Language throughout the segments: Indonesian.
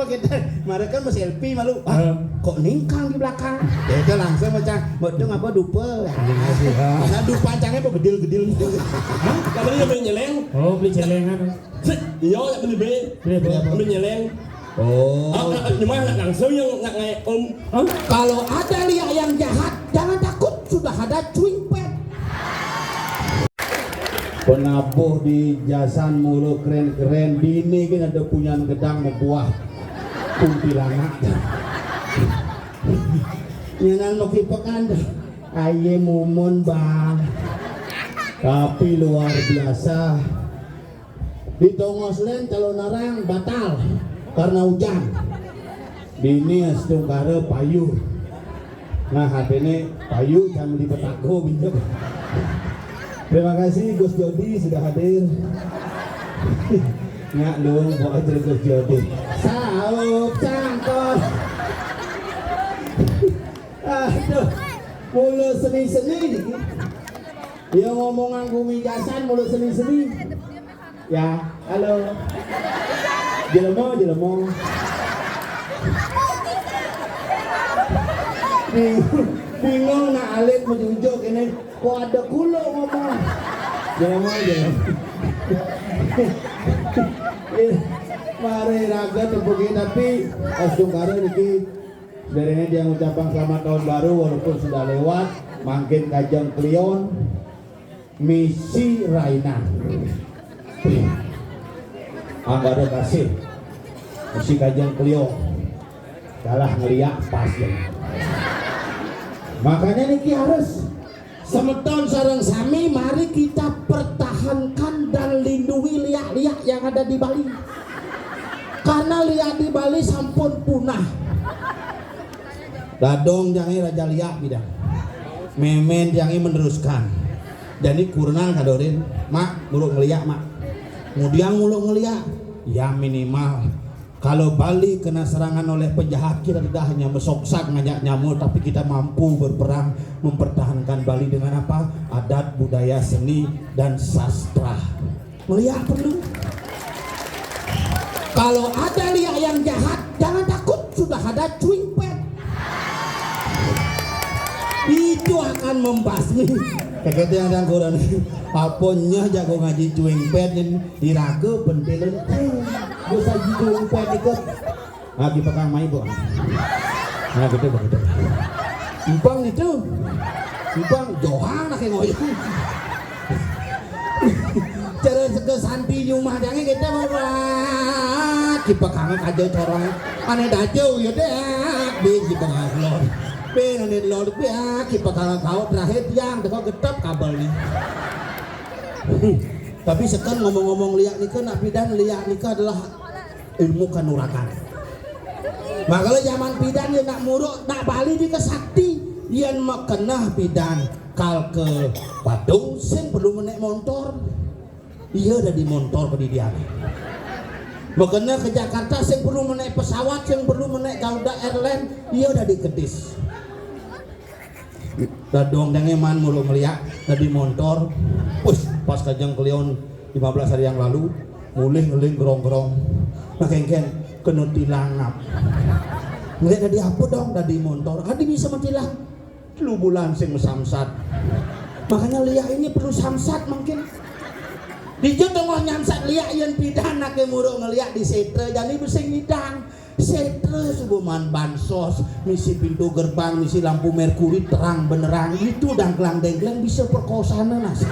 apa kita? Mereka masih selfie malu. Kok ningkang di belakang? Ya itu langsung macam modong apa dupa. Nah dupa cangnya apa gedil-gedil. Hah? Katanya beli nyeleng. Oh, beli celengan. Iya, beli beli. Beli nyeleng. Oh. Cuma langsung yang nggak kayak om. Kalau ada liak yang jahat, jangan takut. Sudah ada cuing pet. Penabuh di jasan mulu keren-keren. Bini kan ada punya gedang membuah kuntilanak. Nyanan mau kipekan aye mumun bang. Tapi luar biasa. Di Tongoslen calon narang batal karena hujan. Bini setungkara payu. Nah hati ini payu jangan di petako bingung. Terima kasih Gus Jody sudah hadir. Nggak dong, bawa aja Gus Jody. Saup cangkot. Aduh, mulut seni-seni. Dia ngomong anggung mijasan mulut seni-seni. Ya, halo. Jelemo. Bingung nak alik menunjuk ini. Kok ada kulo ngomong. Jelemo. Mari raga tepukin tapi Astungkara niki sebenarnya dia mengucapkan selamat tahun baru walaupun sudah lewat. Makin Kajang Klion misi Raina. Enggak ada kasih. Misi Kajang Klion kalah ngeliat pas ya. Makanya niki harus semeton sareng sami, mari kita pertahankan dan lindungi liak-liak yang ada di Bali. Karena liak di Bali sampun punah. Dadong jangan raja liak bidang. Memen jangan meneruskan. Jadi kurang kadorin, mak muluk ngeliak mak. Kemudian muluk ngeliak, ya minimal. Kalau Bali kena serangan oleh penjahat, kita tidak hanya mesoksak ngajak nyamuk, tapi kita mampu berperang mempertahankan Bali dengan apa? Adat, budaya, seni, dan sastra. Melihat perlu. Kalau ada liak yang jahat, jangan takut, sudah ada cuing pet. Itu akan membasmi. Kayak yang kurang aponya jago ngaji cuing pet diraga pentilin. Bisa cuing pet ikut. Lagi pegang mai bu. Nah gitu. Impang itu. Impang johan nak ngoyong. Cara ke santi rumah jangan kita bawa. Kipegang aja corong. Aneh dajau ya deh. Biji pegang lor. Pengen lor biak kipegang kau terakhir yang teko getep kabel nih. Tapi sekarang ngomong-ngomong liak nikah nak pidan liak nikah adalah ilmu kanuragan. Makanya zaman pidan dia nak muruk nak Bali di kesakti yang makenah pidan kal ke Badung sen perlu menaik motor. Iya udah di motor ke dia. Makanya ke Jakarta sen perlu menaik pesawat, sen perlu menaik Garuda Airlines. Iya udah di Kedis. Dadong yang eman mulu melihat tadi motor. Pas Kajang Klion 15 hari yang lalu mulai ngeling gerong-gerong. Nah kengken kena tilangap. Ngeliat tadi apa dong tadi motor. Adi bisa mentilang. Lu bulan sing samsat. Makanya liak ini perlu samsat mungkin. Dijut tengah nyamsat liak yang pidana ke muruk ngeliat di setre jadi besing hidang. Setre subuman bansos, misi pintu gerbang, misi lampu merkuri terang benerang itu dangklang-dangklang bisa perkosaan nas.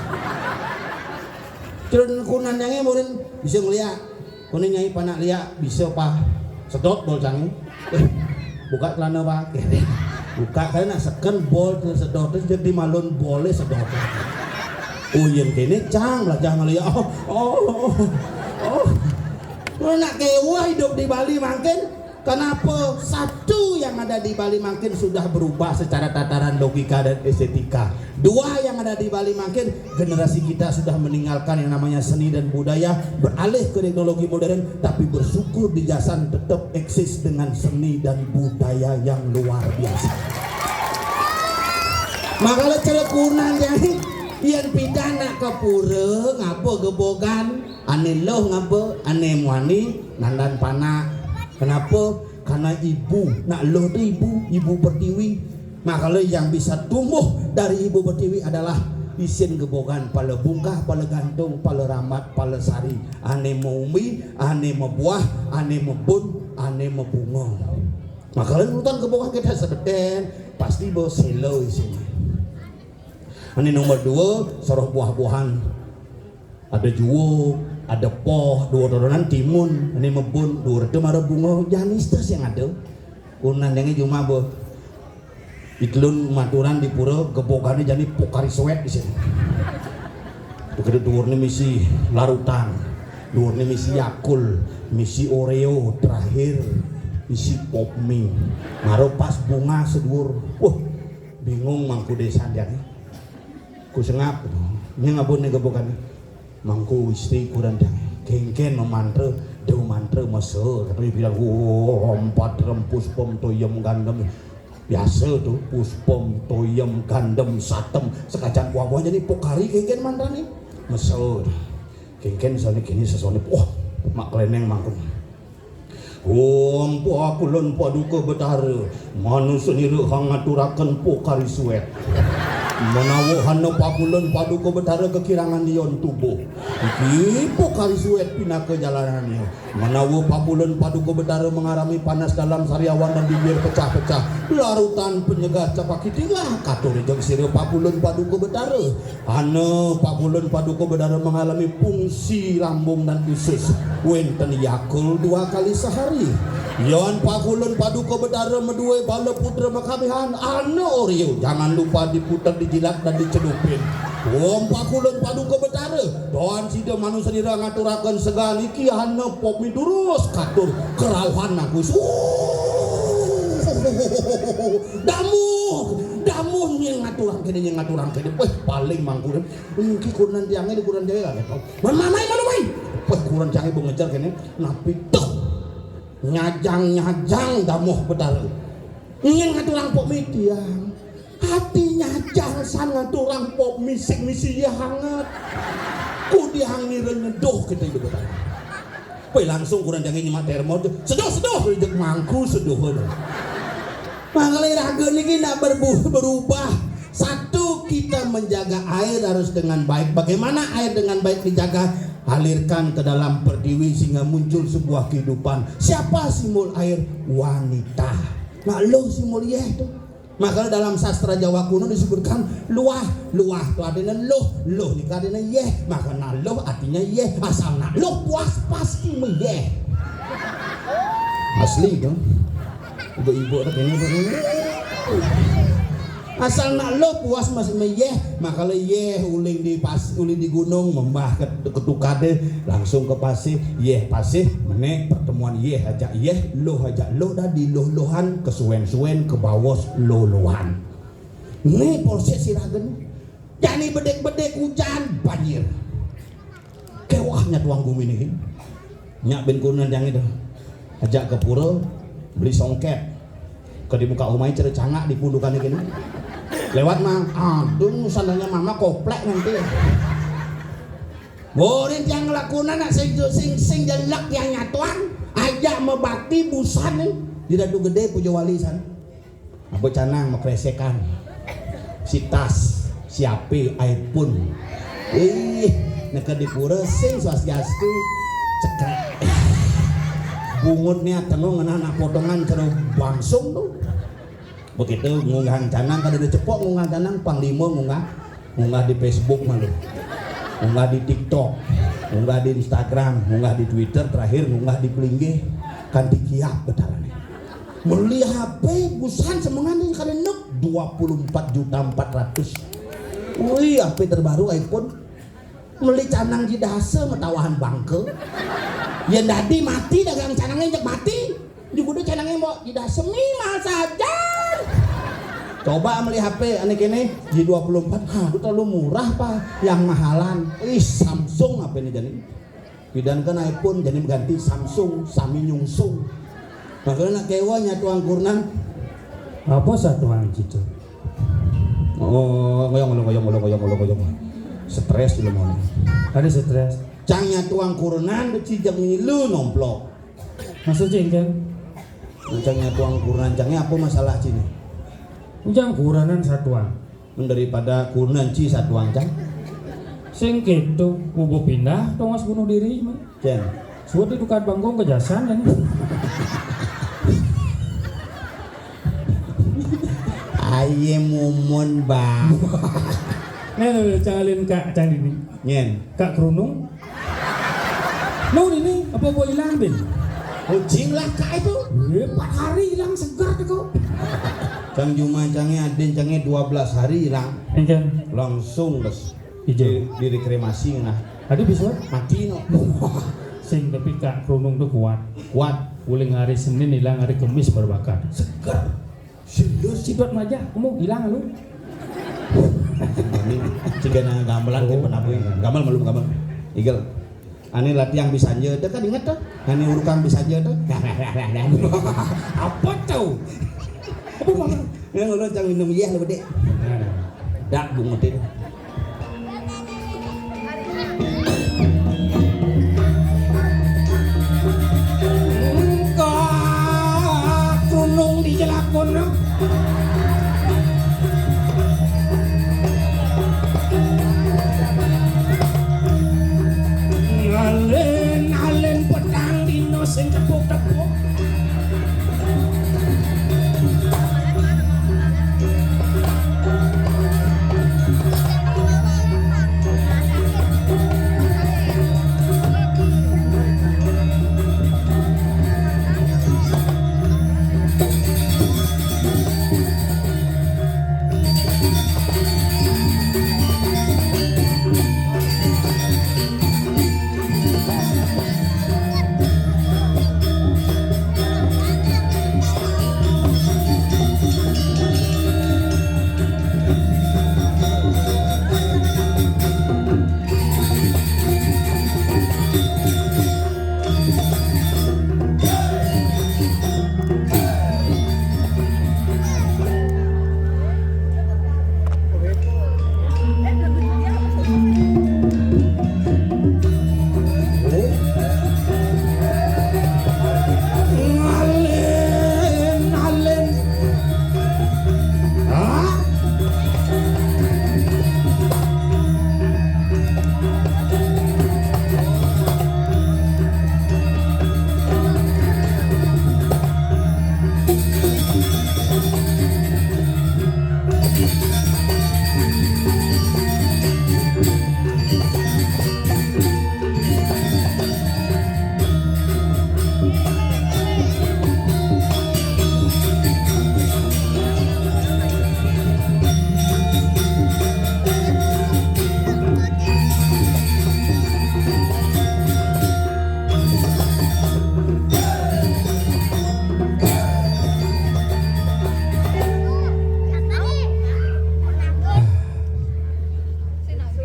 Curun kunan yang murin bisa ngeliat, kuning nyai panak liat bisa pak sedot bol canggih. Buka celana pak, buka karena seken bol sedot jadi malun boleh sedot. Oh yang kini cang lah jangan liat. Oh. Nak kewa hidup di Bali makin kenapa satu yang ada di Bali makin sudah berubah secara tataran logika dan estetika. Dua yang ada di Bali makin generasi kita sudah meninggalkan yang namanya seni dan budaya beralih ke teknologi modern tapi bersyukur di Jasan tetap eksis dengan seni dan budaya yang luar biasa. Makanya celekunan yang pidana ke pura ngapa gebogan ane loh ngapa ane muani nandan panak Kenapa? Karena ibu, nak lo tuh ibu pertiwi. Makanya yang bisa tumbuh dari ibu pertiwi adalah isin gebogan pala bungkah, pala gantung, pala ramat, pala sari. Ane maumi, ane mabuah, ane mebun, ane mebunga. Makanya hutan gebogan kita sedeten pasti bawa selo isinya. Ane nomor 2 soroh buah-buahan. Ada juwo, ada poh, dua doronan timun, ini mebun, dua itu marah bunga janis terus yang ada. Kunan yang cuma be, itlun maturan di pura, gebokannya jadi pokari swet di sini. Kedua dua misi larutan, dua misi yakul, misi oreo, terakhir misi pop mie. Marah pas bunga sedur, wah bingung mangku desa dia. Ku sengap, ini ngabun nih gebokannya. Mangku istri kurang kengken memantra dewa mantra masa katanya bilang empat puspom toyem gandem biasa tuh puspom toyem gandem satem sekacan buah-buah jadi pokari kengken mantra nih masa kengken misalnya kini sesuatu wah mak keleneng mangku po kulon paduka betara manusia niru hangaturakan pokari suet menawa hana pakulun paduka betara kekirangan dion tubuh ipo kali suet pindah ke jalanannya menawa pakulun paduka betara mengarami panas dalam sariawan dan bibir pecah-pecah larutan penyegah capakitilah katur jeung sireu pakulun paduka betara hana pakulun paduka betara mengalami fungsi lambung dan usus wenten yakul 2 kali sehari yon pakulun paduka betara medue bala putra makabihan ana oreo jangan lupa diputar dijilat dan dicelupin pakulun paduka betara doan sida manusia dira ngaturakeun segal iki hana pop midurus katur kerauhan aku damu yang ngaturang kene paling mangkur iki kunan tiange di kuran jaya kan mamai kurang canggih bu ngejar kene napi tuh nyajang damuh betara ingin ngaturang pok mediang hati nyajang san ngaturang pok misi hangat ku dihangireun ngedoh kita itu betara langsung kurang canggih nyimak termo sedoh rejek mangku sedoh makanya raga ini tidak berubah. Satu, kita menjaga air harus dengan baik. Bagaimana air dengan baik dijaga? Alirkan ke dalam pertiwi sehingga muncul sebuah kehidupan. Siapa simbol air? Wanita. Nah lo simbol ya itu. Maka dalam sastra Jawa kuno disebutkan luah itu artinya loh ini artinya yeh. Maka nah loh artinya yeh. Asal nah loh puas pasti meyeh. Asli dong. Ibu-ibu ini asal nak lo puas masih meyeh maka yeh uling di gunung membah ketukade langsung ke pasir yeh pasir menek pertemuan yeh ajak yeh lo ajak lo dah di loh-lohan kesuwen-suwen ke bawos loh-lohan ini proses siragen jadi bedek-bedek hujan banjir kewahnya tuang bumi ini nyak ben kunan yang itu ajak ke pura beli songket ke di muka umai cere cangak di pundukan gini lewat mah aduh sandalnya mama koplek nanti borin yang ngelakunan nak sing jelek yang nyatuan ajak mebakti busan nih di dadu gede pujo wali san apa canang mekresekan si tas siape iPhone neka di pura sing swastiastu cekrek bungutnya tenung anak potongan ceruk langsung tuh begitu ngunggah canang kada ada cepok ngunggah canang panglima ngunggah di Facebook malu ngunggah di TikTok ngunggah di Instagram ngunggah di Twitter terakhir ngunggah di Pelinggih kan dikiap betarane beli HP busan semangat nih kada nuk 24.400.000 wih HP terbaru iPhone beli canang jidase metawahan bangke ya dadi mati dagang canangnya injek mati juga canangnya mau tidak semima saja coba beli HP aneh kene J24 itu terlalu murah pak yang mahalan Samsung apa ini jadi bidankan iPhone jadi ganti Samsung sami nyungsung makanya nak kewanya tuang kurnan apa satuan gitu ngoyong stres dulu mau ada stres cangnya tuang kurunan cijang ini lu nomplok Maksud cengkeng? Nancangnya tuang kurnancangnya apa masalah cini? Ujang kuranan satuan. Daripada kurnanci satu ancang. Sing gitu, kubu pindah, tongas bunuh diri mah. Cen. Suat itu kan banggong kejasan kan. Aye mumun bang. Nah, cangalin kak can ini. Nyen. Kak kerunung. No ini apa gua hilang bin? Kucing lah kak itu. 4 hari hilang segar tuh kau. Cang Juma cangnya aden cangnya 12 hari hilang. Engken. Langsung bos. Ijo. Di kremasi nah. Tadi bisa Mati no. sing tapi kak kerunung tuh kuat. Kuat. Uling hari Senin hilang hari Kamis berbakar. Segar. Serius. Sidot aja, kamu hilang lu. Ini cigana gamelan ke penabuh. Gamal malum gamal. Igel. Ani latihan bisa aja, kan ingat tuh. Ani urukan bisa aja tuh. Apa tuh? Apa mana? Yang lo cang minum iya lo dek. Dak bungutin. Kak kerunung di jelakon no. Alen pedang dino sing tepuk-tepuk.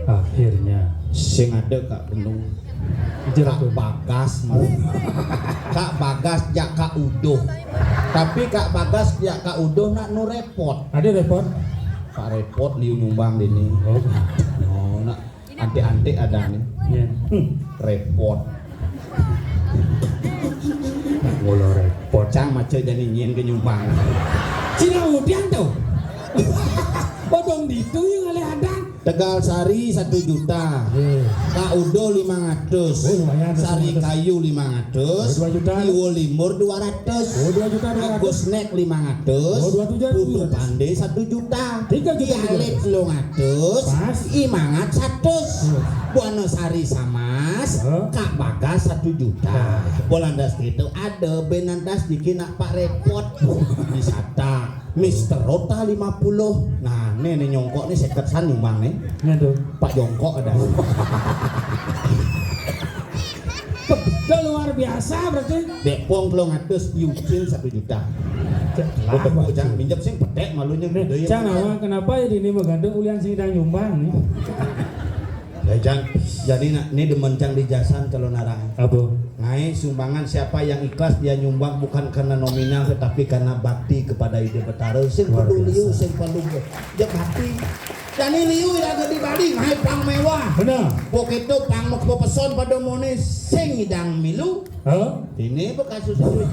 Akhirnya Sing ada kak Gunung. Kak Bagas mau. Kak Bagas jak kak Udoh. Tapi kak Bagas jak kak Udoh nak nu repot. ada repot. Pak repot liu nyumbang dini. Oh, Oh nak antik-antik ada nih. ya. Repot. Ngolo repot. Cang macam jadi nyen ke nyumbang. Cina udian tuh. Bodong itu yang oleh ada. Tegal Sari 1 juta. Kak Udo 500. Oh, lumayan, Sari 100. Kayu 500. 2 juta. Iwo Limur 200. Oh, 2 juta 200. Agus Snack 500. Oh, 2 juta, Putu 200. Pandai 1 juta. 3 juta, Ialit 200. Pas. Imangat 100. Buano Sari Samas. Oh. Kak Bagas 1 juta. Bolandas itu ada Benandas dikina Pak Repot. Wisata. Mister Rota 50. Nah, nih nyongkok nih seket san nyumbang nih. Ya tuh. Pak Jongkok ada. Udah luar biasa berarti. Depong 200, Yucil 1 juta. Lah, Betul jangan minjem sing pedek malunya gede. Cang awak kenapa ya ini menggantung ulian sing dang nyumbang nih? Ya Cang, jadi ini demen Cang di jasan calon narang. Apa? Ngai sumbangan siapa yang ikhlas dia nyumbang bukan karena nominal tetapi karena bakti kepada ide Betara. Sing Luar peduli, biasa. sing peduli. Dia bakti. Jani liu ya di Bali ngai pang mewah. Benar. Pok itu pang mau peson pada mone sing idang milu. Ini bekas susu.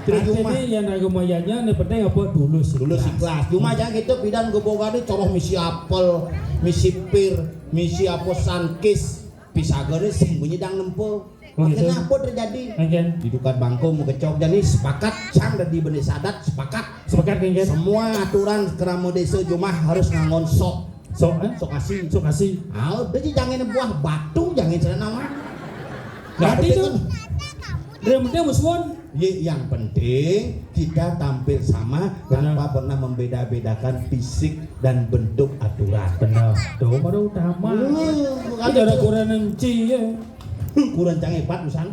Terjumah. Ini yang agamanya nih penting apa dulu ikhlas. Cuma jangan gitu bidan gobogane coroh misi apel, misi pir, misi apa sankis. Pisagane sing bunyi dang nempo. Kenapa terjadi? Di dukat bangku mau kecok jadi sepakat cang dan di benih sadat sepakat kengken. Semua aturan keramo desa cuma harus ngangon sok kasih. Udah jangan buah batu jangan sana nama. Berarti itu dia musuhan. Yang penting kita tampil sama tanpa pernah membeda-bedakan fisik dan bentuk aturan. Benar. Tuh baru utama. Itu ada kurang enci ya. Kurang canggih pat usan.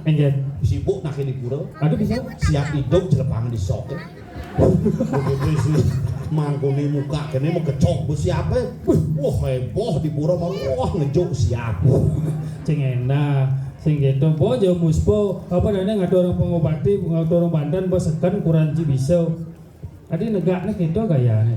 Sibuk nak di pura. Aduh bisa. Siap hidup jelepangan di sok. Mangkuni muka kene mau kecok bu siapa? Wah heboh di pura mau wah ngejuk siap. Cing enak. Sing gitu bojo muspo apa namanya ngadu orang pengobati ngadu orang bandan basekan kurang bisa. Adi negaknya gitu gayanya.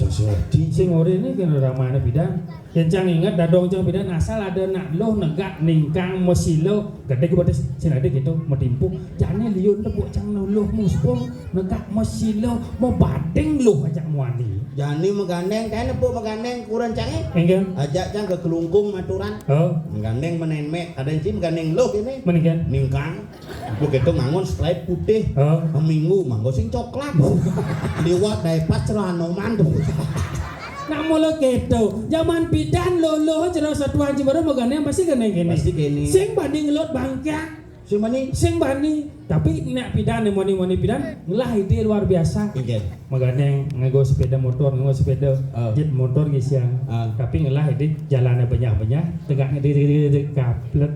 Jadi sing ori ini kena ramana bidan. Yang ingat dadong cang bidan asal ada nak loh negak ningkang mosilo gede kepada sing ada gitu mau timpu. Jangan liun lebok cang loh muspo negak mosilo mau badeng loh ajak muani. Jani megandeng kan apa megandeng kurang canggih. Enggak. Ajak cang ke kelungkung aturan. Megandeng menenmek ada yang megandeng loh ini. Menikan. Ningkang. Begitu ngangon stripe putih. Minggu manggo sing coklat. Liwat dari pas celanoman tuh. Nak mula gitu. Zaman bidan lolo cerah satu haji baru megandeng pasti kena gini. Pasti kene. Sing banding lot bangka. Sing bani. Tapi nak bidan moni bidan ngelah ide luar biasa. Megandeng ngego sepeda motor, jet motor guys yang. Tapi ngelah ide jalannya banyak tegaknya di kaplet.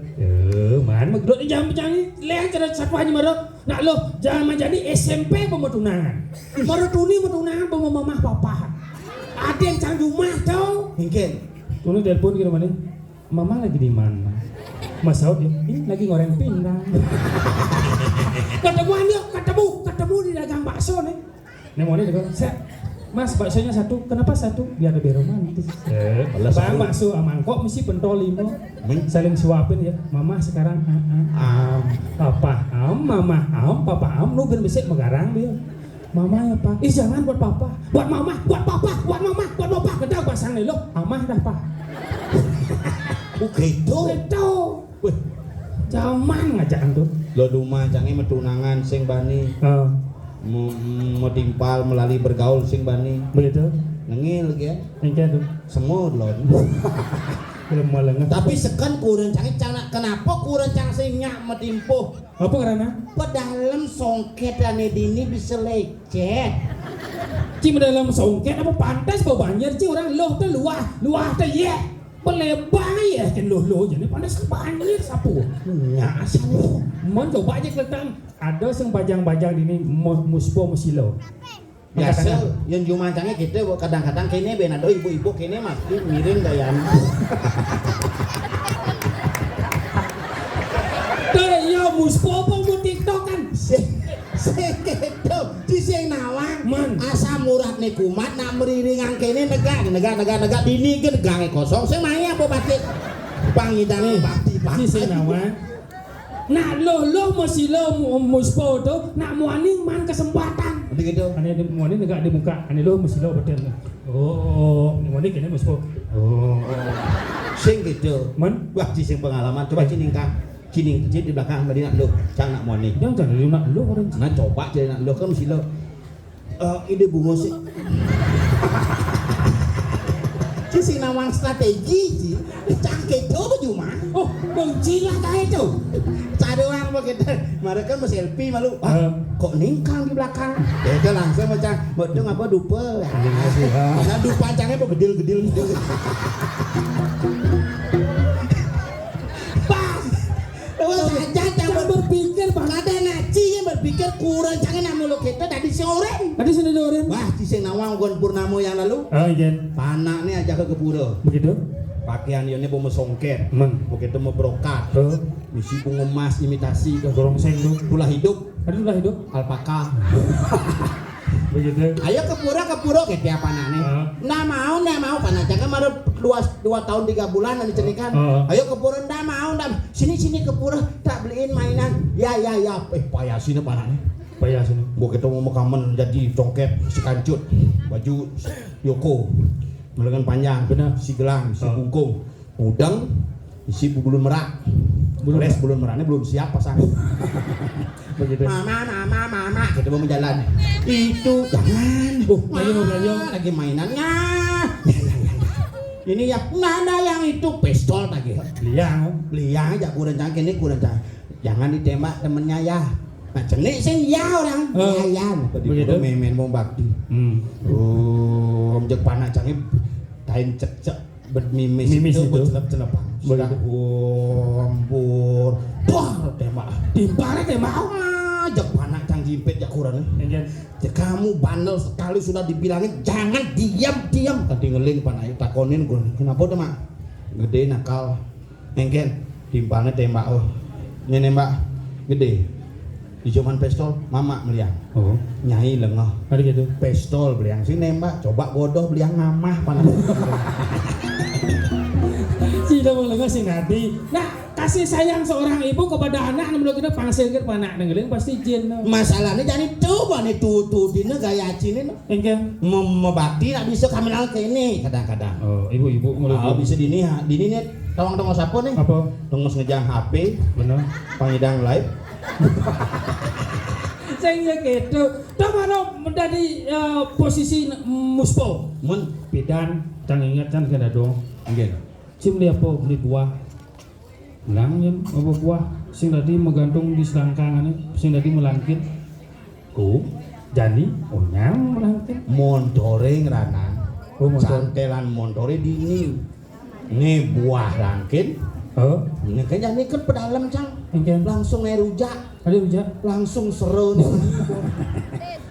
Man megdot jam canggih leh cerah satu haji baru. Nak lo jangan jadi SMP pemetunangan. Marutuni pemetunangan mamah papa. Ada yang canggih rumah tau. Mungkin. Tunggu telepon kira mana? Mama lagi di mana? Mas Saud ya, ini lagi goreng pindang. Ketemu di dagang bakso nih. Nemone juga, Mas baksonya satu, kenapa satu? Biar lebih romantis. Bang bakso mangkok mesti pentol 5. Saling suapin ya. Mama sekarang papa mama papa nugen besek megarang dia. Mama ya pak, jangan buat papa, buat mama, buat papa, buat mama, buat papa. Kedau pasang nih lo, mama dah pak. Gitu. Zaman ngajak tuh. Lo rumah canggih metunangan sing bani. Mau timpal melalui bergaul sing bani. Begitu. Nengil ya. Engke tuh. Semut lo. Tapi sekan kurang canggih kenapa kurang canggih sing nyak metimpuh? Apa karena? Pedalam songket ane dini bisa lecet. Cing dalam songket apa pantas bawa banjir cing orang loh tuh luah tuh ye. Pelebang ya kan loh jadi pantas banjir sapu. Nya asal. Mon coba aja kelihatan ada sing bajang-bajang dini muspo musilo. Biasa yang cuma canggih gitu kadang-kadang kene ben ada ibu-ibu kene mesti miring gayaan. Kayak muspo apa mau TikTok kan? Sekedo di sing nawang Man. asa murah nih kumat nak meriringan kene negak dini ke negange kosong sing maya apa batik pangidane di sing nawang. Nak lo masih lo muspo tuh nak muani man kesempatan. Begitu. Ane muani negak di muka, ane lo masih lo betul. Oh, muani kene muspo. Oh. Sing gitu. Man, wah di sing pengalaman coba cining di belakang tadi nak lo cang nak muani. Jangan nak lo orang. Nah coba jadi nak lo kan mesti lo. Ide bungo sih. Sing nawang strategi cangke itu cuma benci lah kayak itu cari orang begitu mereka mau selfie malu kok ningkang di belakang itu langsung macam betul apa dupa nah dupa cangnya apa gedil pas jangan berpikir bang ada naci yang berpikir kurang cangnya nama lo kita dari seorang wah di sing nawang gon purnamo yang lalu panak nih aja ke pura begitu pakaian ini mau songket begitu mau brokat misi bunga emas imitasi ke gorong seng tuh tulah hidup ada tulah hidup alpaka begitu. Ayo ke pura gitu apa nane. Nah mau panacang kan baru 2 tahun 3 bulan nanti cenikan. Ayo ke pura ndak mau sini ke pura tak beliin mainan. Ya payah sini panane. Payah sini. Gua kita mau kamen jadi congket si kancut, baju Yoko, melengan panjang, bener si gelang, si bungkung, udang, isi bulun merak. Bulun meraknya belum siap pasang. Begitu. Mama, kita mau jalan. Itu jangan. Lagi mainannya. Ini ya mana yang itu pistol lagi. Beliang aja kurang canggih ini kurang canggih. Jangan ditembak temennya ya. Nah cenik sih ya orang. Ya. Begitu memen mau bakti. Om jek panak canggih. Tain cek bermimis itu celep-celepan. Begitu. Ampun. Wah, tembak. Tembak. Jek panak canggih jimpit ya kurang. Kamu bandel sekali sudah dibilangin jangan diam. Tadi ngeling panak takonin gue. Kenapa tuh mak? Gede nakal. Engken timpalnya tembak. Ini nembak gede. Di cuman pistol mama meliang. Nyai lengah. Ada gitu. Pistol beliang sih nembak. Coba bodoh beliang ngamah panak. Tidak melengah sih nanti. Nah, kasih sayang seorang ibu kepada anak belum kita pangsil ke anak dengerin pasti jin. Masalahnya jadi coba nih tututin gaya cini. Engke membakti tak bisa kameral ke ini kadang-kadang. Ibu ngeluh. Bisa dini nih tolong siapa nih? Apa? Tongos ngejang HP. Benar. Pangidang live. Saya gitu. Tahu mana dari posisi muspo. Pidan, jangan ingat kan kena dong. Engke. Cim dia apa beli buah. Langnya apa buah sing tadi menggantung di selangkangan sing tadi melangkit. Jani nyam melangkit. Montore ngeranan. Santelan montore dini. Ini buah langkit. Ini kan jani kan pedalam cang. Langsung rujak. Ada rujak. Langsung seru nih.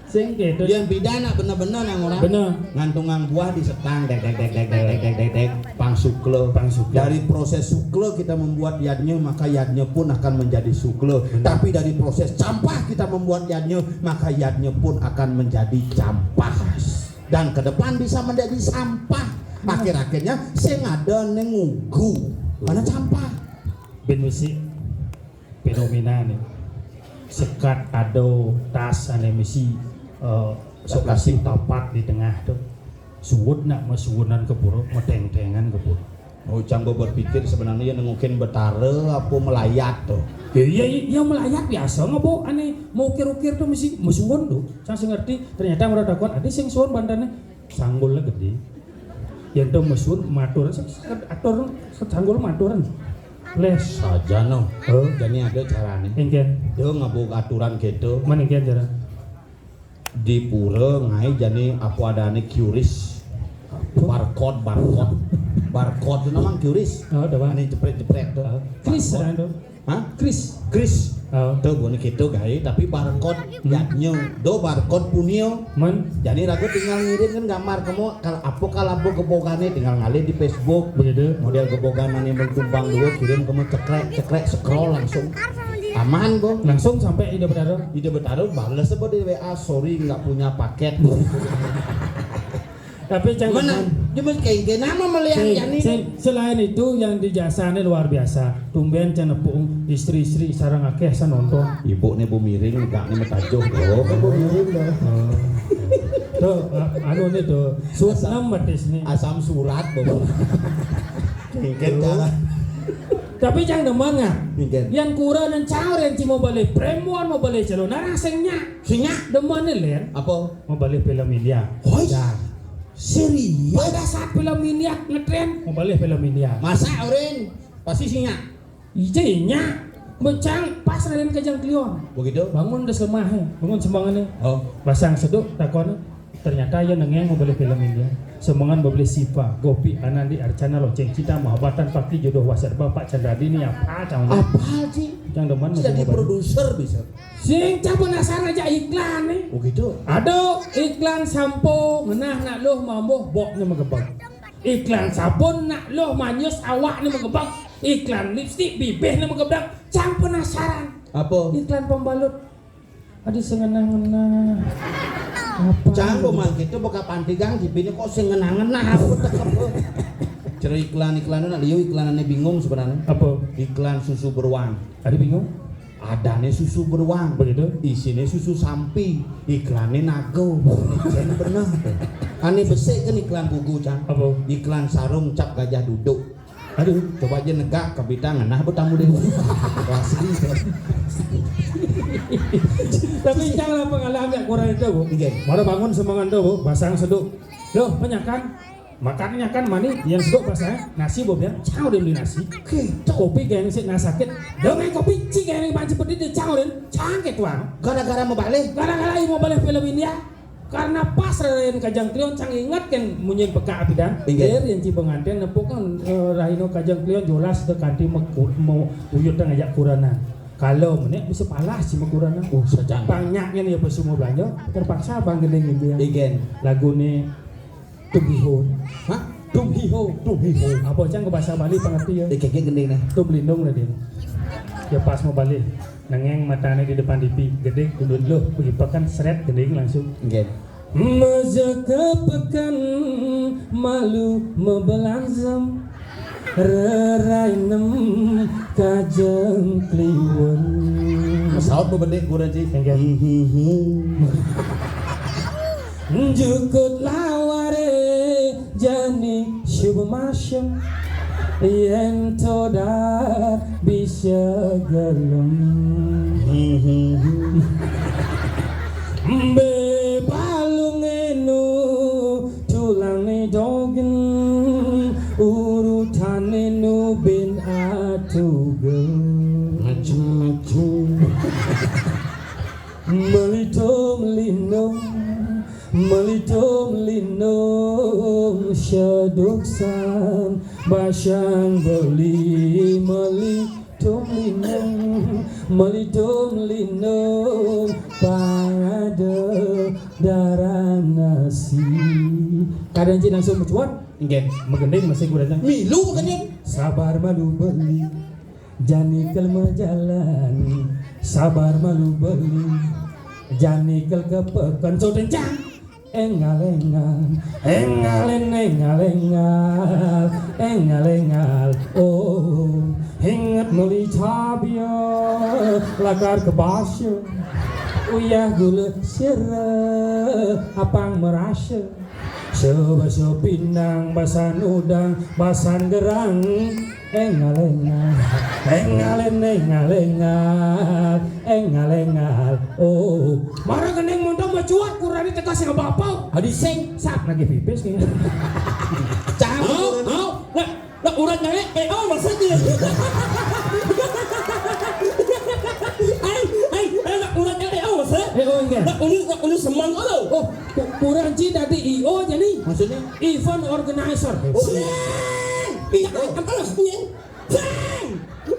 Sing gitu. Yang pidana bener-bener yang orang. Bener. Ngantungan buah di setang dek pang sukle. Dari proses sukle kita membuat yadnya maka yadnya pun akan menjadi sukle. Tapi dari proses campah kita membuat yadnya maka yadnya pun akan menjadi campah. Dan ke depan bisa menjadi sampah. Akhir-akhirnya sing ada nengugu. Mana campah? Ben musik fenomena nih. Sekat ado tas anemisi sokasi tapak di tengah tuh suwud nak masuwunan kepuro medeng-dengan kepuro. Canggo berpikir sebenarnya nengukin betare apa melayat tuh. Iya melayat biasa ngopo aneh mau ukir-ukir tuh mesti masuwun tuh. Saya ngerti ternyata mereka takut ada sing suwun bandane sanggulnya gede. Yang tuh masuwun matur atur sanggul maturan. Les saja no. Jadi ada caranya. Engken. Dia ngabuk aturan gitu. Mana engken cara? Di pura ngai jadi apa adanya QRIS. Barcode itu namanya QRIS. Ini jepret tuh. Kris tuh. Hah? Kris. Tuh gini gitu guys. Tapi barcode jadinya. Do barcode punio. Jadi ragu tinggal ngirim kan gambar kamu kalau kebogannya tinggal ngalih di Facebook. Begitu. Model keboganan yang bertumpang dua kirim kamu cekrek scroll langsung. Aman kok. Langsung sampai ide bertaruh balas apa di WA sorry nggak punya paket. Tapi jangan cuma kayak nama melihat yani. Selain itu yang dijasanya luar biasa. Tumben cenepung istri-istri sarang akeh nonton. Ibu nih bu miring enggak nih metajuh tuh. Bu miring dah. Tuh nih tuh suat betis nih. Asam surat bapak. Mungkin cara. Tapi jangan demen ya. Yang kurang dan caur yang cuma balik premuan mau balik calon narang singnya demen nih len. Apa? Mau balik film India. Serius? Pada saat film India ngetren mau balik film India. Masa Oren? Pasti sinya. Ijenya becang pas Raden Kajang Klion. Begitu? Bangun udah semah, bangun sembangannya. Basang seduk takon. Ternyata ya nengeng mau beli film India. Semangan mau beli Siva, Gopi, Anandi, Arcana, Lonceng Cita, Mahabatan, Pakti, Jodoh Wasar Bapak, Chandradini, apa apa sih? Yang demen jadi produser bisa. Sing cah penasaran aja iklan nih. Begitu. Aduh, iklan sampo ngenah nak loh mamboh boknya megebak. Iklan sabun nak loh manyus awaknya megebak. Iklan lipstik bibihnya megebak. Cang penasaran. Apa? Iklan pembalut. Ada sengenah-ngenah. Canggo mang gitu buka pantigang dipini kok sing ngenah-ngenah aku tekep. Ceri iklan-iklannya liu iklanannya bingung sebenarnya. Apa? Iklan susu beruang. Ada bingung? Adanya susu beruang Begitu? isinya susu sampi iklannya nago ini bener aneh besek kan iklan buku cang Apa? iklan sarung cap gajah duduk Aduh, coba aja negak ke bidang nah bertamu deh asli tapi jangan pengalaman kurang itu bu. Mana bangun semangat tuh bu, pasang seduk. Loh, penyakan makannya kan mani yang seduk pasang nasi bu ya. Cau dia beli nasi. Kopi kayak nasi sakit. Dengan kopi cik kayak banci seperti itu cau dia. Cangket wah. gara-gara mau balik Gara-gara mau balik film India. Karena pas Raden Kajang Klion cang ingat kan munyeng peka apidan. Der yang ci pengantin nepuk kan Rahino Kajang Klion jelas teu kanti mau uyut ngajak kurana. Kalau menek bisa palah si kurana. sajang Banyaknya ya pas semua belanja terpaksa bang gendeng India. igen Lagune Tumhiho. hah Tumhiho. Apa cang ke bahasa Bali pengerti ya? keke gendeng nih Tum lindung lah dia. Ya pas mau balik nangeng matanya di depan TV gede kudun loh begitu kan seret gendeng langsung. igen Maja kepekan malu membelansam rerainem Kajang Kliwon. saut bebedek kurang sih Jukut laware jani syubamasya yen todar bisa gelem Mbe balungenu tulane dogen urutane nu bin atugel macam-macam Melitom syaduksan basyang beli melitom linong pada darah nasi kadang cina langsung mencuat igen megending masih gue datang milu bukannya sabar malu beli janikel majalan sabar malu beli janikel kepekan sodencang engal oh ingat meli cabia lagar kebasya uyah gula sirah apang merasa sebaso pinang basan udang basan gerang engal oh marah keneng mondong macuat kurang ditegas yang bapau adi sing sak lagi pipis nih Nah, urat nyanyi, maksudnya. Nak urat nyanyi, maksudnya. enggak Nak uni semang lo. oh kurang ci dari IO jadi maksudnya event organizer Apa maksudnya?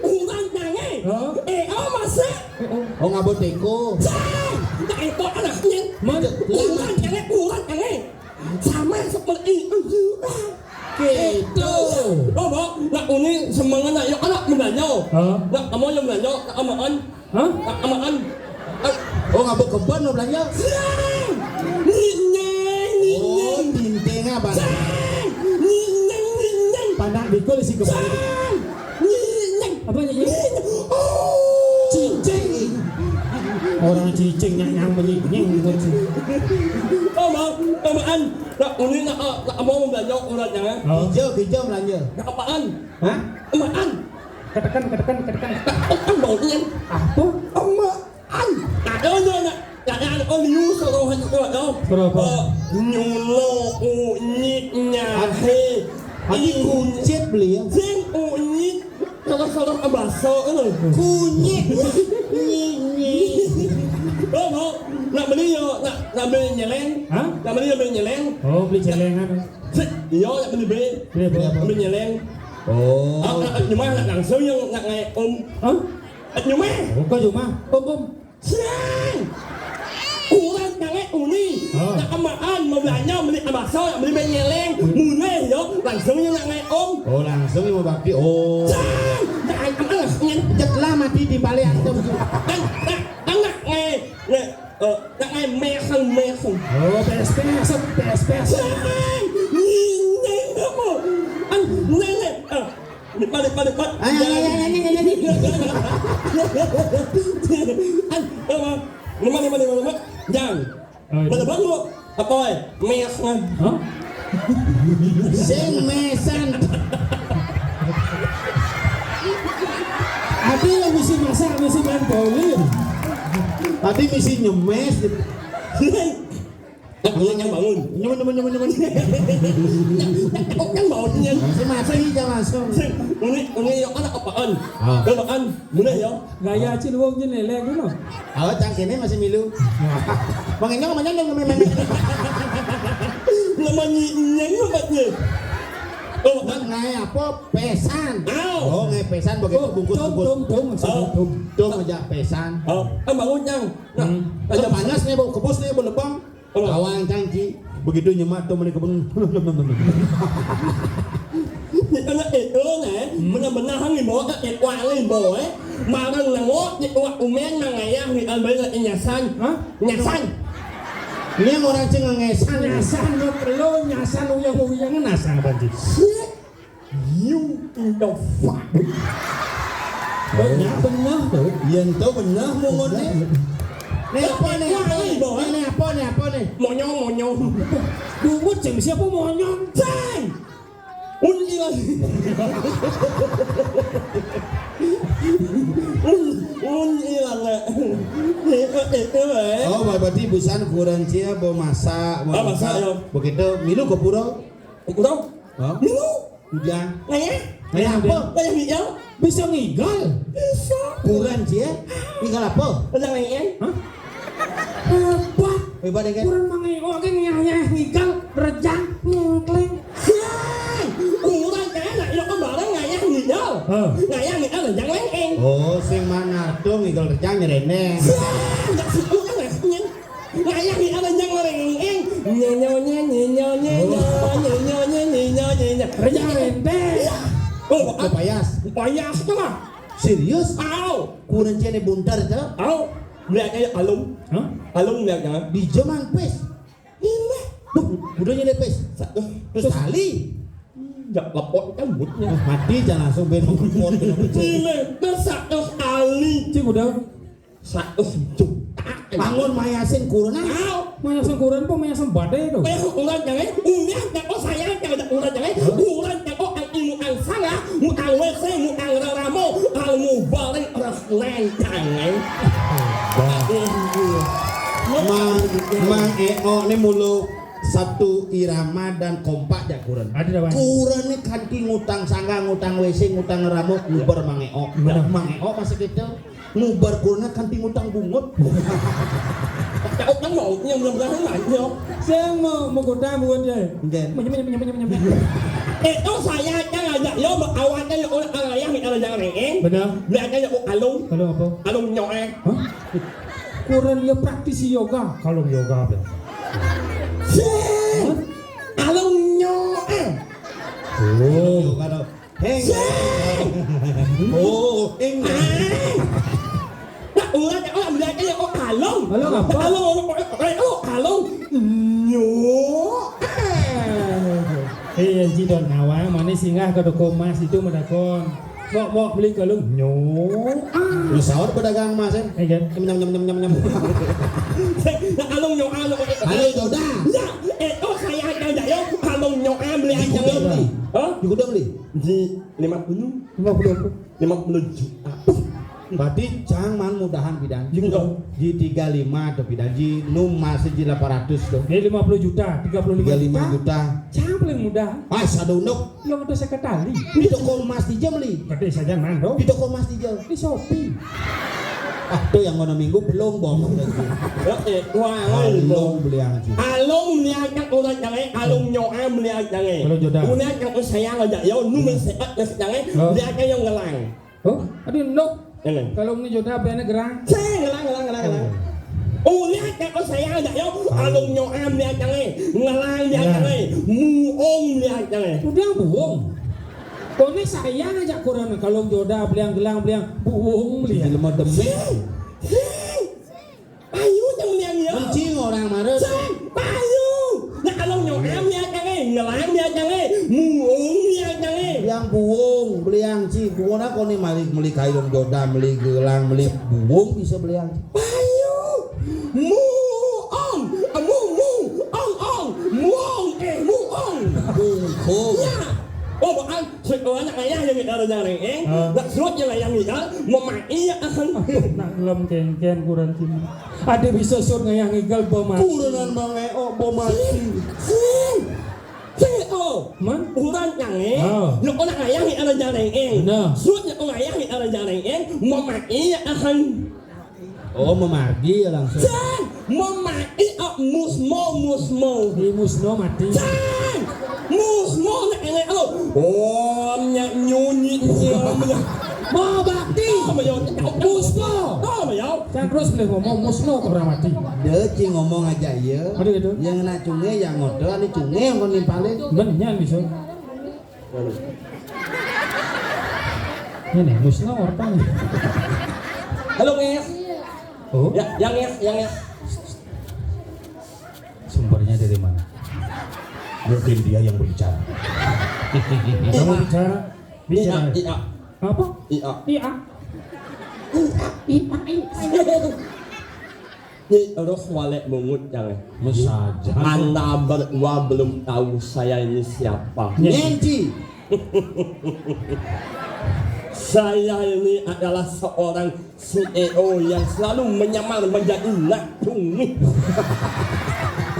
Urat nyanyi. Maksudnya. oh ngabot teko Nak itu anaknya. Urat nyanyi. Sama seperti itu. gitu Bok, nak uni semangat nak yuk anak mendanyo. Nak kamu yang mendanyo, nak amaan. hah Nak amaan. oh ngabot kebon mau belanja Ninyeng. oh tinteng apa Ninyeng. pandak bikul si kembali Ninyeng. apa nyanyi cincing orang cicing nyang menying gitu Amaan. Nak uni nak mau mendanyo uratnya. hijau belanja Nak apaan? hah Amaan. katakan Kan baunya. apa Amaan. Nak liu sorohan itu. Berapa? Nyulo unyiknya. Hati kuncit beli ya Sing unyik. Kalau abaso itu. kunyit Mau nak beli yo, nak beli nyeleng. hah Nak beli nyeleng. oh beli celengan Yo nak beli beli apa beli nyeleng. oh Nhưng mà langsung yang nak ngai hah nhưng mà oh kau cuma Serang. Orang ngai uni. Nak amaan mau belanja beli abaso, beli nyeleng. Mune yo langsung yang nak ngai oh langsung mau bakti oh Nak amaan jetlah mati di balik antum nak ngai meseng. Oh, pes. Nhìn kamu. Nenek. Balik. Mana? Jangan. Mana baru? Apa? Meseng. Hah? Sing mesan. Ada yang mesti masak, mesti main bowling. Tadi misi nyemes. Yang bangun. Nyemen. Kok yang bangunnya? Masih masak aja langsung. Uni yang anak apaan? Ah. Apaan? Mulai ya. Gaya cilwong je lelek dulu. Oh, cangkene masih milu. Bang Enyong namanya memang. Namanya namanya. Oh, Ngai apa? Pesan. Au. Oh, ngai pesan begitu bungkus. Dong. Aja pesan. Oh, bangun yang. Ada panas nih, bau kebus nih, bau lebang. Awang cangci. Begitu nyemat tuh meni kebun. Anak itu nih, benar-benar hang ibu tak ikhwan ibu marang nangok ikhwan umen nangayah ni albay na inyasan. Hah? Nyasan. Ini yang orang ceng ngesan. Nyasan lo perlu nyasan uyang nasang banci. You in the fuck. Benar tuh. Yang tahu benar mongon nih. Nih apa nih? Nih apa nih? Monyong. Dulu ceng siapa mau nyontek? Uli lagi. Uli lagi. Itu Oh, berarti busan kurang cia bawa masak. Masak ya. Begitu milu ke pura. Kurang? Oh, Milu. udah. Ngaya? Ngaya apa? Ngaya ngiyal? Bisa ngigal. Bisa. Kurang cia. Tinggal apa? Ngaya ngaya? Hah? Apa? Hebat kan? Kurang mangeo ke ngigal rejang nyengkleng. Kurang kaya nak yo barang ngaya ngiyal. Ngaya ngiyal là jangan leng. Oh, sing mana tuh ngigal rejang nyerene. Ndak situ kan ngaya ngiyal là jangan leng. Nyo. Rejang rente. Oh, Kepayas. payas tu lah. Serius? Au. Kurang cia nih buntar tuh. Au. Lihat kayak alung. Hah? Alung lihat jangan. Di zaman pes. Ini. Budanya pes. Terus kali. Jak lapor rambutnya. Mati jangan langsung ben mengkepot. Ini besar sekali. Cing udah 100 juta. Bangun mayasin kurang. Au. maya sengkuran po maya sembade do. Kaya ulan jangan, ulan jangan saya jangan ulan jangan, ulan jangan ang imo ang sanga, mo ang wese, mo ang raramo, ang mo balik raslen jangan. Mang Eo ini mulu satu irama dan kompak ya kuran. Ada dah. Kuran ini kanti ngutang sangga, ngutang WC, ngutang rambut, ngubar Mang Eo. Mang Eo masih gitu. Ngubar kuran kanti ngutang bungut. Cậu đang ngủ nhưng mà ra lại nhiều. Sang mau kota buat dia. Ngen. Itu saya jangan ada yo awalnya yo orang yang ada jangan reng. Benar. Belakangnya yo alung. Kalau apa? Alung nyoe. Hah? Kuran dia praktisi yoga. Kalau yoga apa? Alung nyoe. Oh. Kalau heng. Oh, heng. Ulan ya orang belakangnya yo alung. Alung apa? Alung. Nyo. Yang jidon nawang mana singgah ke toko emas itu mendakon. Bawa beli kalung nyo. Lu sahur pedagang emas kan? Kan? Nyam. Alung nyo alung. Halo Joda. Ya, itu saya ada yo alung nyo beli Di aja. gudang beli. Hah? Di gudang beli. Di 50 juta. Berarti jangan mudahan bidang. Jinggo. Di 35 atau bidang di num masih di 800 tuh. Dia 50 juta, 35 35 juta. Jangan paling mudah. Ah, sadunuk. Yang ada sekretari. Di toko emas di jam beli. Gede saja mando. Di toko emas di jam. Di Shopee. Ah, tuh yang ngono minggu belum bohong lagi. Belum beli yang itu. Alung melihat orang jangan, alung nyoa melihat jangan. Kalau Joda. Melihat yang saya ngajak yo, nu mensehat jangan, melihat yang ngelang. Oh, ada ndok. Jangan. Kalau ini Joda bayarnya gerang. Saya ngelang. Oh, lihat yang saya ngajak yo, alung nyoa melihat jangan, ngelang melihat jangan, muong melihat jangan. Udah buang. Kau ini saya ngajak kurang kalau Joda beliang gelang beliang buang Di beliang. lemah demi. Ayo jangan melihat yo. Mencing mang marut. Payu. Nah kalau nyokap niat jange, ngelang niat jange, muung niat jange. Yang buung, beliang ci, buungna koni meli kailung joda, meli gelang, meli buung bisa beliang. Payu. Muong, ong, muong, muong. Buung. Ya. Oh, bukan sekolah ayah yang kita rencanain, nak surat yang ayah kita memai akan. Nak lem kengken kurang cima. Ada bisa sur ngayang igal boma. Kurenan mangeo bomati. Oh, Man, urang jange. Oh. Nak orang ayah yang ada rencanain. Nah. Surat yang orang ayah yang ada rencanain memai akan. Oh, memargi ya langsung. Cang, memai musmo. di musno mati. Cang, musmo nak ini oh. Oh, nyak nyunyi Mau bakti. Musmo. Oh, mayo. Kan terus boleh ngomong musno ke orang mati. Dia ci ngomong aja ya. Ada gitu. Yang nak cunge yang ngodo, ani cunge yang kon nimpalin. Benyan bisa. Ini musno orang. Halo, guys. Oh, Ya, yang ya. sumbernya dari mana? Mungkin dia yang berbicara. Kamu bicara? Bicara. Iya. Apa? Iya. Iya. Ini harus walek mungut jangan. Mesaja. Anda berdua belum tahu saya ini siapa. Nenci. Saya ini adalah seorang CEO yang selalu menyamar menjadi nak cungi.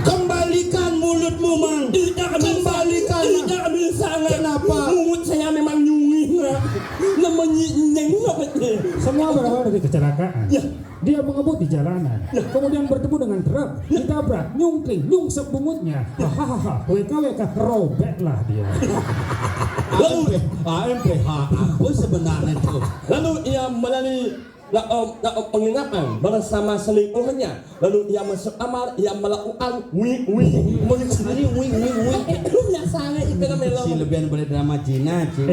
Kembalikan mulutmu, Mang. Kembalikan. Tidak bisa. Kenapa? Mulut saya memang nyungi. Namanya Semua berawal dari kecelakaan. Ya. Dia mengebut di jalanan, kemudian bertemu dengan truk, ditabrak, nyungkling, nyungsep bungutnya. Hahaha, WK robeklah dia. AMPH apa sebenarnya itu? Lalu ia melalui penginapan bersama selingkuhannya. Lalu ia masuk kamar, ia melakukan wing. Lu biasa itu namanya. Si lebihan boleh drama Cina, Ci.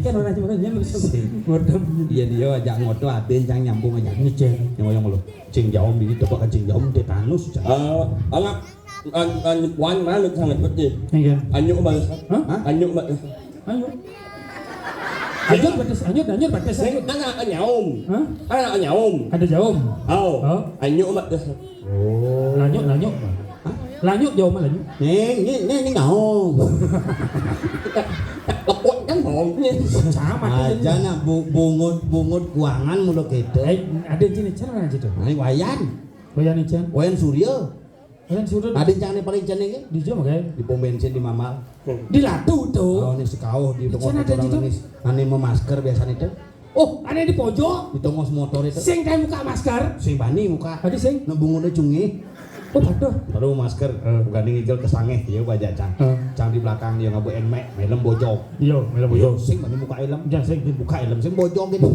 Kan orang cuma kan bisa ngordam. Iya dia ajak ngoto aden cang nyambung aja. Ngeceng. Yang lo. Cing jaom ini tebakan cing jaom tetanus. Anak wan mana sangat kecil. Iya. Anyuk balas. Hah? Anyuk balas. Ayo. Anyut batas. Anak nyaum. Hah? Anak nyaum. Ada jaum. Oh. Oh. Anyuk balas. Oh. Lanyuk. Lanyuk jauh mah lanyuk. Ini ngaung. Lepot kan ngomongnya. Sama Aja nak bungut kuangan mulu gitu. Ada sini cara aja tuh. Ini wayan. Bayan ican. Wayan Surya. Bayan sudah Ada yang paling paling ceneng ke? di jam kayak Di pom bensin di Mamal. di latu tuh. Oh, ini sekauh di tongos Ican ada orang gitu? ini. Ane mau masker biasanya itu. Oh, ada di pojok. Di tongos motor itu. Sing kayak muka masker. Sing bani muka. Tadi sing. Nah bungunya cungi. Oh, baduh. Baru masker. Bukan ngigel kesangeh ya wajah cang. Cang di belakang dia ngabu enmek, melem bojok. Iya, melo Yo, bojok. sing bani muka elem. Jangan sing Buka elem sing bojok gitu.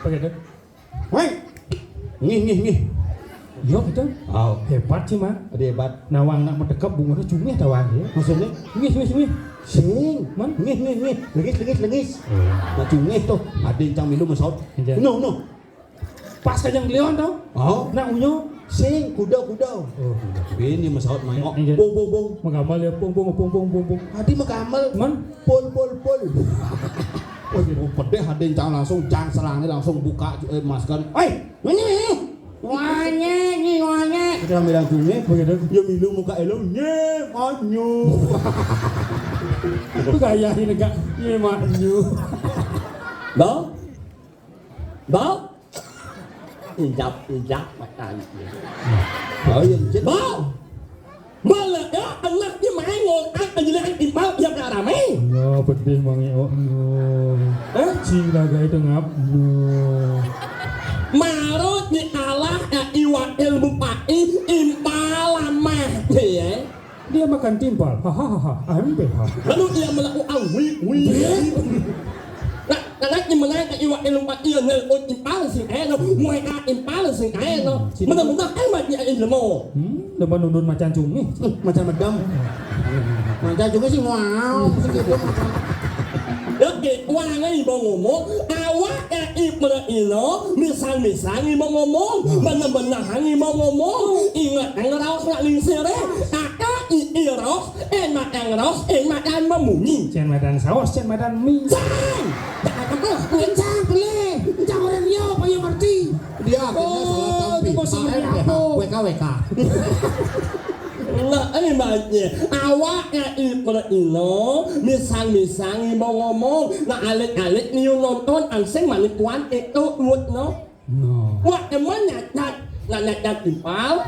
pakai tuh. Woi. Ngih. Yo gitu. Oh, Hebat sih mah. ada hebat. Nawang nak mendekap bunga cumi ada wang ya. Maksudnya Ngih. sing, Man? ngih. Legis. Nah cungi tuh, ada yang cang milu masaut. Iya. No. Pas kajang Leon tau. Oh, Nak unyo. sing kuda. Oh, Ini masaut main. Iya. Bong. Magamal ya pung. Adi makamal. Man. Pol. Oh, pedeh ada yang cang langsung cang selangnya langsung buka masker. Ini. Wanya. Kita bilang cungi. Begitu. Ya milu muka elem. Manyu. Itu gaya ini gak. Iya maknyu. Bau. Ijab makan. Oh, yang cek. Bau. Malah ya anaknya main ngolak aja impal yang ramai. Ya pedih mangi oh no. Cing laga itu ngap no. Marut ni Allah iwa ilmu pai impala mah ya. Dia makan timpal. Hahaha. AMPH. Lalu ia melakukan wih. Nah, anaknya menang iwa ilmu pai yang impala sing no, muai impala sing no. Benar-benar hebat dia ilmu. Depan nundun macan cumi. Macam medam. Macam juga sih wow. Segitu macam. Oke, wangi mau ngomong, awak ya Ibrahim, misal-misal mau ngomong, benar-benar hangi mau ngomong, ingat yang raus nak lingsir, kakak iroh, enak yang raus, enak yang memunyi. Cen madan saus, cen madan mie. Cang, kencang boleh, cang orang dia apa yang ngerti? Dia akhirnya salah tampil. WK. Nah, ini banyak. Awak ya Ibrahim, misal-misal mau ngomong, nah alik-alik ni nonton anseng manituan itu buat no. No. Wah, emang nyat impal,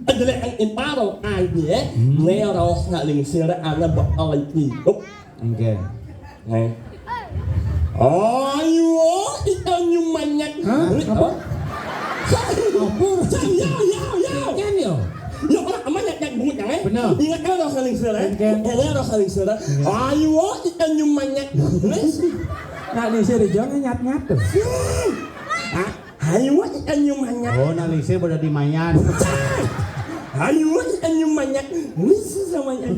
adalah yang impal aja, merah nak lingsir anak bakal hidup. Oke. Ayo, itu nyumanyak. Apa? Ya. Kan yo. Ya orang aman nyat bungut yang Benar. Ingat kan roh saling sera? Kan. Roh saling sera. Ayo, itu nyumanyak. Nak di sini jangan nyat-nyat tuh. Ayo, itu nyumanyak. Oh, nalisir pada di mayan. Ayo, itu nyumanyak. Bisa samanya.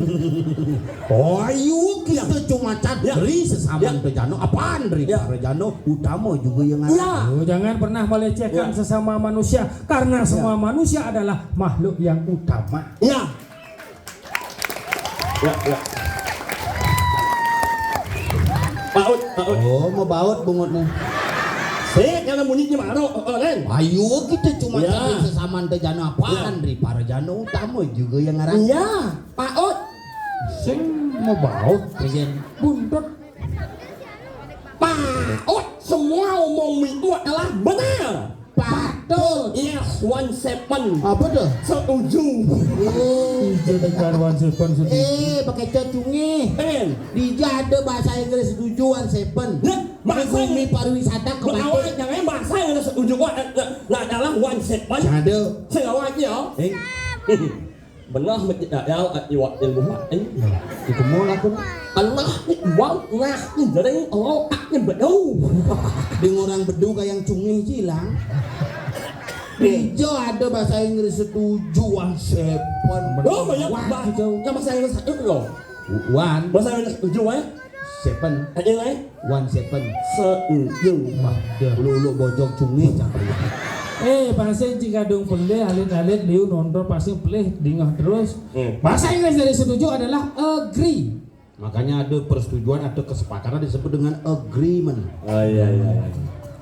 Oh, ayo kita cuma cadri sesama Rejano. Apaan dari Rejano? Utama juga yang ada. Ya. Oh, jangan pernah melecehkan sesama manusia karena semua manusia adalah makhluk yang utama. Ya. Paut. Oh, mau baut bungutnya. Saya karena bunyinya marah, kan? Ayo kita cuma Ya. cadri sesama Rejano. Apaan dari Rejano? Utama juga yang ada. Iya, Paut. Sing mau baut, Regen. buntut. Paut, semua omong itu adalah benar. Patut. Yes, 17. Apa tuh? Setuju. Jadi karuan silpon sudah. Pakai cocungnya. Ben, Dija ada bahasa Inggris tujuan seven. Nah, bahasa Bumi pariwisata berawal kebantu. jangan bahasa yang setuju adalah 17. Ada. Saya awak ya. Benar menjadi iwak ilmu paten. Itu mau lakukan. Allah iwak nah jadi Allah aknya bedu. Dengan orang bedu kayak yang cungih hilang. Dija ada bahasa Inggris tujuan seven. Oh banyak bahasa yang bahasa Inggris itu loh. One Bahasa Inggris setuju ya. seven. Ada yang lain? One seven. Setuju. Lulu bojong cungih capek. Bahasa jika dong pelih alit-alit liu nonton pasti pelih dingah terus. Bahasa Inggris dari setuju adalah agree. Makanya ada persetujuan atau kesepakatan disebut dengan agreement. Oh iya.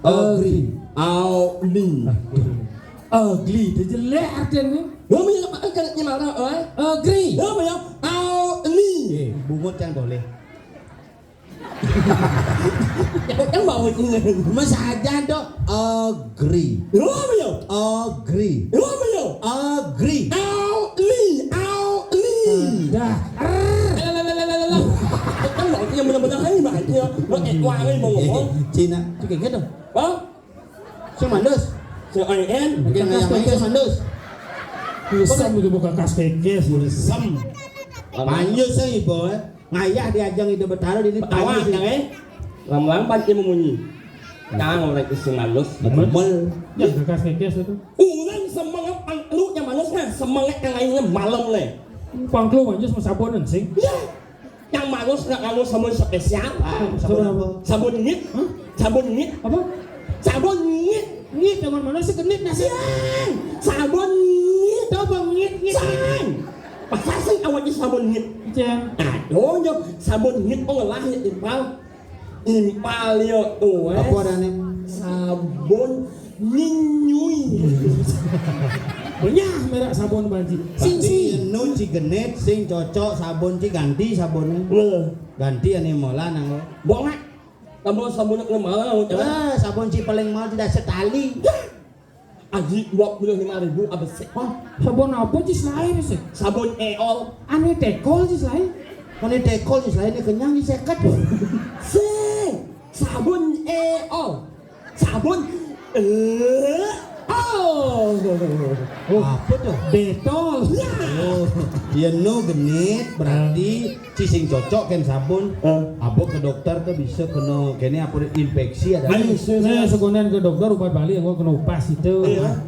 Agree. Audi. Ugly itu jelek artinya. Lo punya apa kan marah oi? Agree. Lo punya Audi. Bungut yang boleh. Yang bawa ini. Mas aja dok. Agree. Lo punya. Agree. Lo punya. Agree. Audi. Dah. Kan bawa yang benar-benar ini banyak. Lo wangi mau ngomong. Cina. Itu kayak gitu. Apa? Si Mandus. Seorang Mungkin yang si Mandus. Kusam itu bukan kas kekes. Sem. Panjus saya ibu. Ngayah diajang itu bertaruh di Awak jangan. Lama-lama panci memunyi. Jangan orang isi malus. Mel. Ya kas kekes itu. Orang semangat pangklu yang malusnya, semangat yang lainnya malam nih. Pangklu manjus sama sabonan sing. Ya. Yang malus nggak kamu sabun spesial. Sabun apa? Sabun ngit. Sabun ngit. Apa? Sabun ngit. Ngit dengan mana sih genit nasi? Sabun ngit. Coba ngit. Pasal sih awalnya sabun ngit. Ceng. Aduh, yo sabun ngit olahnya impal yo tuh. Apa adanya? Sabun nyinyui. Banyak merek sabun banci. Sing nu ci genit sing cocok sabun ci ganti sabunnya. Ganti ane mola nang. Bongak. Sabun nak malah. Sabun ci paling mahal tidak setali. Aji 25.000 abis sih. Sabun apa sih selain sih? Sabun eol. Aneh dekol sih selain. Kalau dekol selain ini kenyang di seket. Sabun eol. Sabun Oh, Apa tuh? detol. ya. Ya no genit berarti cising cocok kan sabun. Abo ke dokter tuh bisa kena kene apa infeksi ada. Saya sekonan ke dokter obat Bali yang gua kena upas itu.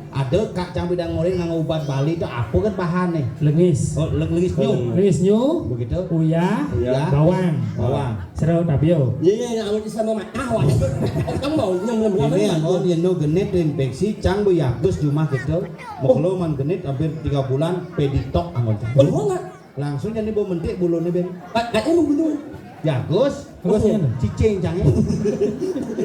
Ada kak cang bidang ngoreng nganggo obat Bali itu apa kan bahan nih? Lengis. Oh, lengis nyu. Lengis nyu. Begitu. Uyah. Uyah. Bawang. Bawang. Serut abio. Iya, yang aku sama mak awak. Kamu mau nyem Ini yang oh dia no genit infeksi cang bu yakus cuma gitu. Mau man genit hampir 3 bulan peditok anggon. Betul enggak? Langsung jadi bau mentik bulunya ben. Katanya mau bunuh. Yagus. Yagus Oh, mana? cicing cangnya.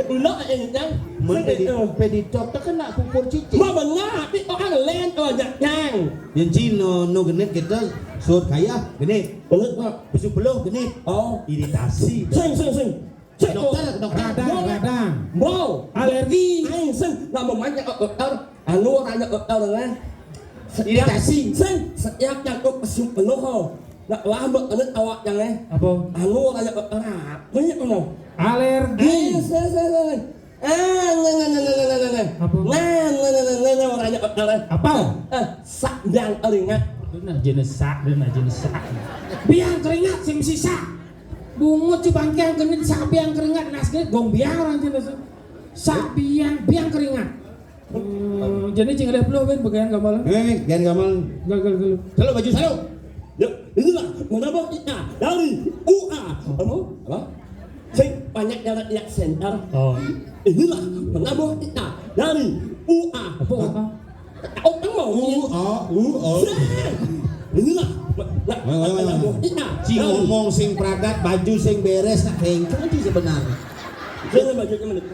Ulah yang Men peditok tak kena kukur cicing. mà ngã bị orang lên ở nhạc nhàng Yang Cina no genit kita suat kaya genit. belut nggak Besok belum genit. oh Iritasi. sing Dokter. Radang. mau Alergi. anh sing là một máy nhạc ở anu orang nhạc ở này Iritasi. sing setiap yang kau pesup penuh ho nak lama anak awak yang này Apa? anu orang nhạc ở Arab banyak orang Alergi. sing Apa? orang nhạc ở đây Apa? sak yang eringat Nah jenis sak, dan jenis sak. Biang keringat sing sisa. Bungut cubang yang keringat, sak biang keringat nasnya gong biang orang jenis. Sak biang keringat. Jadi cing ada peluh kan bagian gamal. Gan gamal. Gal. Selalu baju selalu. ya inilah menambah kita dari UA apa sing banyak yang center Oh. inilah menambah kita dari UA Apa? ông đang mau inilah menambah kita Si ngomong sing pragat baju sing beres nak hengkang itu sebenarnya. jangan bajunya melipat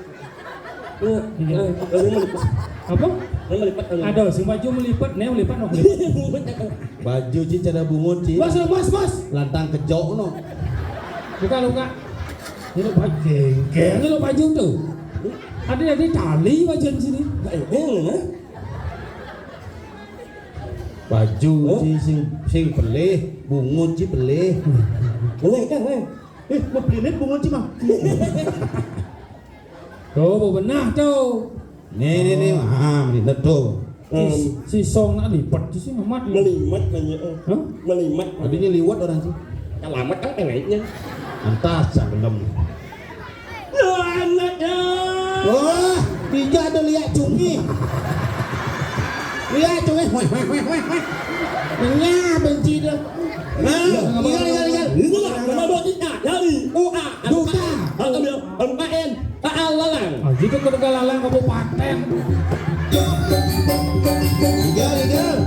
melipat Apa? melipat Ada sing baju melipat, nih melipat no melipat. Baju ci cara bungut ci. Bos. Lantang kejok no. Luka. Ini baju geng, ini lo baju tuh. Ada tali baju di sini. Baju ci sing pelih, bungut ci pelih. boleh kan Mau pelih bungut ci mah. Tuh, benar tuh. Nih, ini tuh. Si song nak lipat di sini amat. melimat banyak Hah? melimat Tadinya liwat orang sih. alamat kan enaknya Antas belum. anaknya Wah, tiga ada lihat cungi. Lihat cungi. Nya benci dah. Tinggal. inilah menambah kita dari UA Duta. ambil MKN KL Lalang Ah, gitu ke Tegalalang Kabupaten. Tinggal.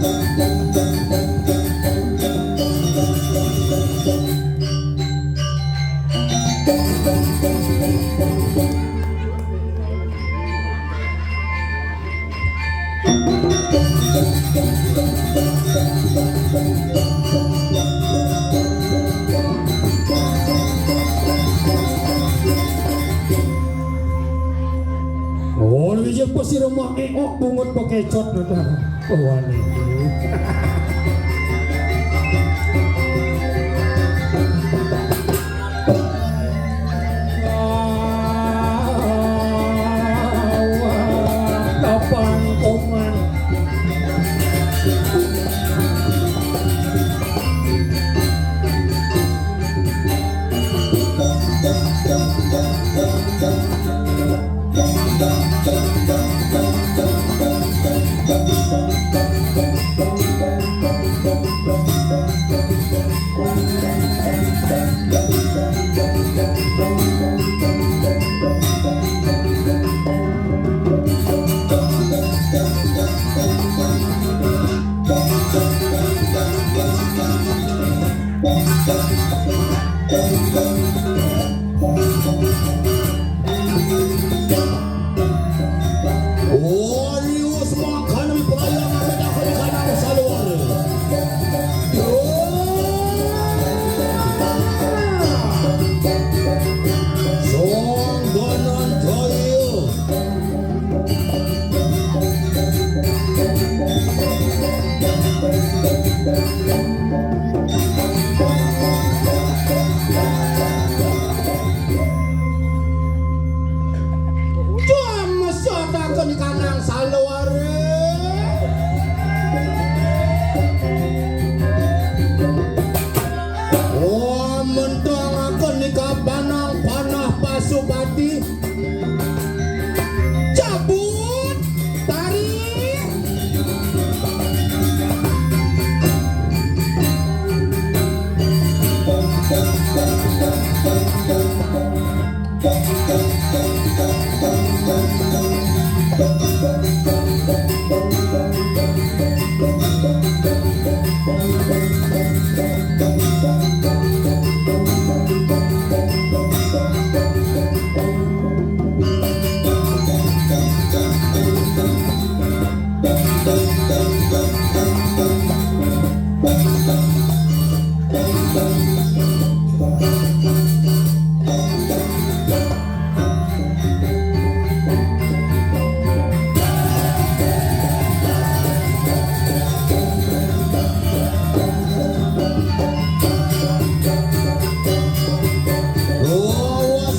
Oh, lebih jauh si rumah bungut pakai cot nanti. Oh, aneh. Kapan koman?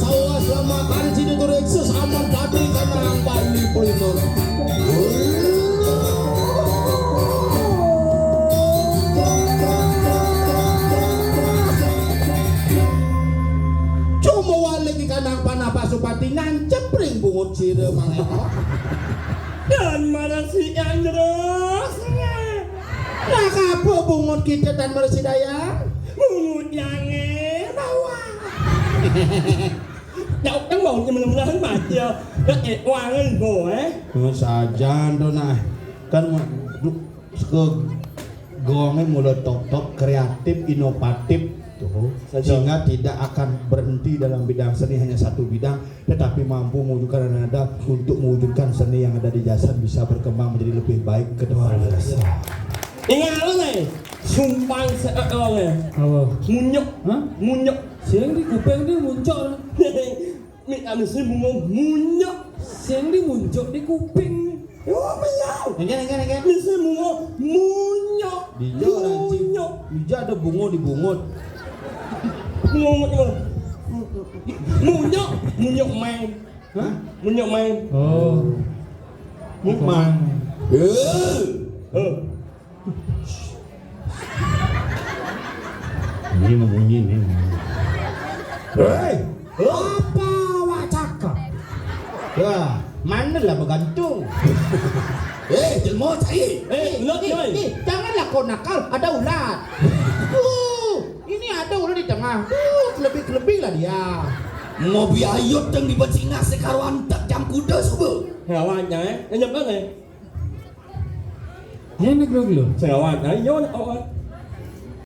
Awas lama kali sini tuh Rexus aman padi karena ang Bali Pelindung. Cuma walik di kanang panah pasupati nancepring bungut sire mangeko. Dan mana si Andros? Nah kapo bungut kita dan bersidaya? Mungut yang bawa. Đậu cán bộ cho mình làm hết mà chưa nó ẹt qua cái bồ ấy Saja dona kan ke gongnya mulai top kreatif inovatif tuh sehingga tidak akan berhenti dalam bidang seni hanya satu bidang tetapi mampu mewujudkan nada untuk mewujudkan seni yang ada di Jasan bisa berkembang menjadi lebih baik ke depan. ingat lo này sumpang seorang ya Apa? munyok Hah? munyok Siang di kuping dia muncul. mẹ làm gì munyok Siang di muncul di kuping. oh menyau Enggan. di sini munyok Dija rancing. Dija ada bungut. munyok main Hah? munyok main Oh. Mukman. Ini membunyi nih. Hei, apa wak cakap? Wah, mana lah bergantung? Jelmo cari. Janganlah kau nakal, ada ulat. Ini ada ulat di tengah. Lebih lah dia. Mau biayot yang dibacinga sekaruan tak jam kuda semua. hewan nhá nó nhập đó này Ini negro lo. hewan nhá vô